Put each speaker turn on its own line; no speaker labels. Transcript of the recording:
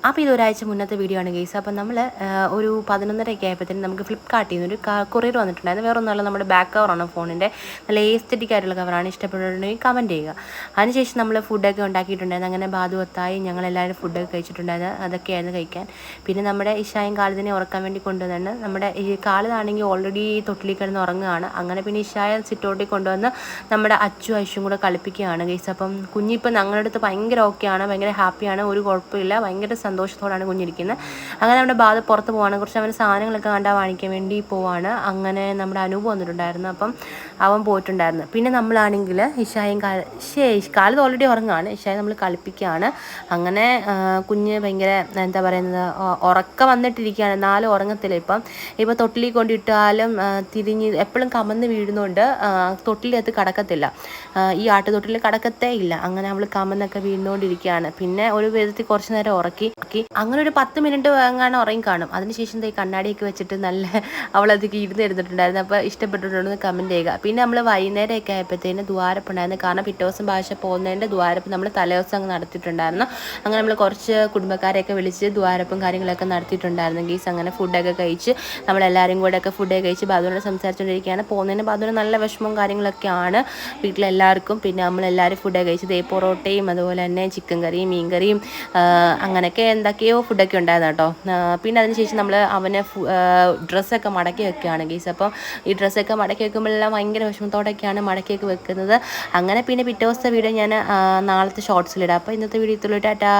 അപ്പോൾ ഇത് ഒരാഴ്ച മുന്നത്തെ വീഡിയോ ആണ് ഗൈസ്. അപ്പം നമ്മൾ ഒരു 11:30 ആയപ്പോഴത്തേനും നമുക്ക് ഫ്ലിപ്കാർട്ടിൽ നിന്ന് ഒരു കൊറിയർ വന്നിട്ടുണ്ടായിരുന്നു. വേറെ ഒന്നുമല്ല, നമ്മുടെ ബാക്ക് കവറാണ് ഫോണിൻ്റെ. നല്ല ഏസ്തെറ്റിക് ആയിട്ടുള്ള കവറാണ്. ഇഷ്ടപ്പെട്ടിട്ടുണ്ടെങ്കിൽ കമൻറ്റ് ചെയ്യുക. അതിനുശേഷം നമ്മൾ ഫുഡൊക്കെ ഉണ്ടാക്കിയിട്ടുണ്ടായിരുന്നു. അങ്ങനെ ബാധുവത്തായി ഞങ്ങളെല്ലാവരും ഫുഡൊക്കെ കഴിച്ചിട്ടുണ്ടായിരുന്നു. അതൊക്കെയായിരുന്നു കഴിക്കാൻ. പിന്നെ നമ്മുടെ ഇഷായും കാലിദിനെ ഉറക്കാൻ വേണ്ടി കൊണ്ടുവന്നിട്ടുണ്ട്. നമ്മുടെ ഈ കാലിതാണെങ്കിൽ ഓൾറെഡി തൊട്ടിലിൽ കിടന്ന് ഉറങ്ങുകയാണ്. അങ്ങനെ പിന്നെ ഇഷായ സിറ്റൗട്ടിൽ കൊണ്ടുവന്ന് നമ്മുടെ ഐഷും കൂടെ കളിപ്പിക്കുകയാണ് ഗൈസ്. അപ്പം കുഞ്ഞിപ്പം ഞങ്ങളുടെ അടുത്ത് ഭയങ്കര ഓക്കെയാണ്, ഭയങ്കര ഹാപ്പിയാണ്, ഒരു കുഴപ്പമില്ല, ഭയങ്കര സന്തോഷത്തോടാണ് കുഞ്ഞിരിക്കുന്നത്. അങ്ങനെ നമ്മുടെ ബാധ പുറത്ത് പോവാണ്. കുറച്ച് അവന് സാധനങ്ങളൊക്കെ കണ്ടാൽ വാങ്ങിക്കാൻ വേണ്ടി പോവാണ്. അങ്ങനെ നമ്മുടെ അനൂപ് വന്നിട്ടുണ്ടായിരുന്നു. അപ്പം അവൻ പോയിട്ടുണ്ടായിരുന്നു. പിന്നെ നമ്മളാണെങ്കിൽ ഇഷായും കാലിത് ഓൾറെഡി ഉറങ്ങുകയാണ്. ഇഷായെ നമ്മൾ കളിപ്പിക്കുകയാണ്. അങ്ങനെ കുഞ്ഞ് ഭയങ്കര എന്താ പറയുന്നത്, ഉറക്കം വന്നിട്ടിരിക്കുകയാണ്. എന്നാലും ഉറങ്ങത്തില്ല. ഇപ്പം തൊട്ടിലിൽ കൊണ്ടിട്ടാലും തിരിഞ്ഞ് എപ്പോഴും കമന്ന് വീഴുന്നുണ്ട്. തൊട്ടിലകത്ത് കടക്കത്തില്ല, ഈ ആട്ടുതൊട്ടിൽ കടക്കത്തേ ഇല്ല. അങ്ങനെ അവൾ കമന്നൊക്കെ വീഴുന്നുകൊണ്ടിരിക്കുകയാണ്. പിന്നെ ഒരു വിധത്തിൽ കുറച്ച് നേരം ഉറക്കി. അങ്ങനെ ഒരു 10 മിനിറ്റ് എങ്ങാനും ഉറങ്ങി കാണും. അതിനുശേഷം ഈ കണ്ണാടിയൊക്കെ വെച്ചിട്ട് നല്ല അവളതൊക്കെ ഇരുന്നിരുന്നിട്ടുണ്ടായിരുന്നു. അപ്പോൾ ഇഷ്ടപ്പെട്ടിട്ടുണ്ടെന്ന് കമൻറ്റ് ചെയ്യുക. പിന്നെ നമ്മൾ വൈകുന്നേരമൊക്കെ ആയപ്പോഴത്തേന് ദ്വാരപ്പുണ്ടായിരുന്നു. കാരണം പിറ്റേ ദിവസം ഭാഷ പോകുന്നതിൻ്റെ ദ്വാരപ്പ് നമ്മൾ തലേദിവസം അങ്ങ് നടത്തിയിട്ടുണ്ടായിരുന്നു. അങ്ങനെ നമ്മൾ കുറച്ച് കുടുംബക്കാരെയൊക്കെ വിളിച്ച് ദ്വാരപ്പും കാര്യങ്ങളൊക്കെ നടത്തിയിട്ടുണ്ടായിരുന്നു ഗീസ്. അങ്ങനെ ഫുഡൊക്കെ കഴിച്ച് നമ്മളെല്ലാവരും കൂടെയൊക്കെ ഫുഡൊക്കെ കഴിച്ച് ബാധുവിനോട് സംസാരിച്ചുകൊണ്ടിരിക്കുകയാണ്. പോകുന്നതിന് ബാധുവിന് നല്ല വിഷമവും കാര്യങ്ങളൊക്കെയാണ് വീട്ടിലെല്ലാവർക്കും. പിന്നെ നമ്മളെല്ലാവരും ഫുഡൊക്കെ കഴിച്ച് പൊറോട്ടയും അതുപോലെ തന്നെ ചിക്കൻ കറിയും മീൻ കറിയും അങ്ങനെയൊക്കെ എന്തൊക്കെയോ ഫുഡൊക്കെ ഉണ്ടായിരുന്നു കേട്ടോ. പിന്നെ അതിനുശേഷം നമ്മൾ അവനെ ഡ്രസ്സൊക്കെ മടക്കി വെക്കുകയാണ് ഗീസ്. അപ്പോൾ ഈ ഡ്രസ്സൊക്കെ മടക്കി വെക്കുമ്പോഴെല്ലാം ഭയങ്കര വിഷമത്തോടൊക്കെയാണ് മടക്കിയൊക്കെ വെക്കുന്നത്. അങ്ങനെ പിന്നെ പിറ്റേ ദിവസത്തെ വീഡിയോ ഞാൻ നാളത്തെ ഷോർട്സിലിടാം. അപ്പോൾ ഇന്നത്തെ വീഡിയോ ഇത്രയുള്ളൂ. ടാറ്റാ.